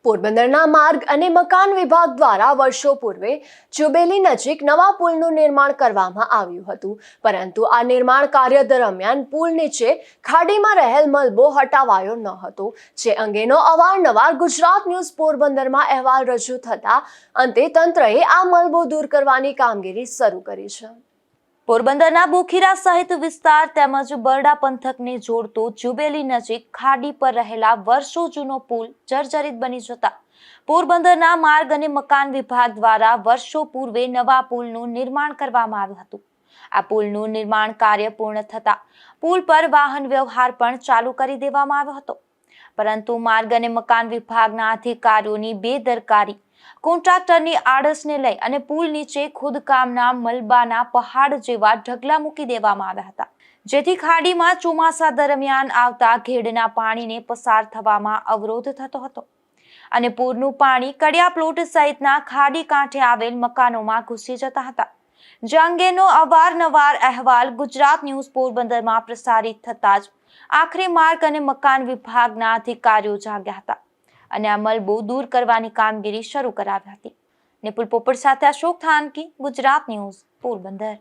પોરબંદરના માર્ગ અને મકાન વિભાગ દ્વારા વર્ષો પૂર્વે જુબેલી નજીક નવા પુલનું નિર્માણ કરવામાં આવ્યું હતું, પરંતુ આ નિર્માણ કાર્ય દરમિયાન પુલ નીચે ખાડીમાં રહેલ મલબો હટાવાયો ન હતો, જે અંગેનો અવારનવાર ગુજરાત ન્યૂઝ પોરબંદરમાં અહેવાલ રજૂ થતા અંતે તંત્રએ આ મલબો દૂર કરવાની કામગીરી શરૂ કરી છે. પોરબંદરના બોખીરા સહિત વિસ્તાર તેમજ બરડા પંથકને જોડતો જુબેલી નજીક ખાડી પર રહેલા વર્ષો જૂનો પુલ જર્જરિત બની જતા પોરબંદરના માર્ગ અને મકાન વિભાગ દ્વારા વર્ષો પૂર્વે નવા પુલનું નિર્માણ કરવામાં આવ્યું હતું. આ પુલનું નિર્માણ કાર્ય પૂર્ણ થતા પુલ પર વાહન વ્યવહાર પણ ચાલુ કરી દેવામાં આવ્યો હતો, પરંતુ માર્ગ અને મકાન વિભાગના અધિકારીઓની બેદરકારી, કોન્ટ્રાક્ટરની આળસને લઈ અને પુલ નીચે ખોદકામના મલબાના પહાડ જેવા ઢગલા મૂકી દેવામાં આવ્યા હતા, જેથી ખાડીમાં ચોમાસા દરમિયાન આવતા ઘેડના પાણીને પસાર થવામાં અવરોધ થતો હતો અને પૂરનું પાણી કડિયા પ્લોટ સહિતના ખાડી કાંઠે આવેલ મકાનોમાં ઘૂસી જતા હતા, જે અંગેનો અવારનવાર અહેવાલ ગુજરાત ન્યૂઝ પોરબંદરમાં પ્રસારિત થતા જ આખરે માર્ગ અને મકાન વિભાગના અધિકારીઓ જાગ્યા હતા અને આ મલબો દૂર કરવાની કામગીરી શરૂ કરાવી હતી. નિપુલ પોપટ સાથે અશોક થાનકી, ગુજરાત ન્યૂઝ પોરબંદર.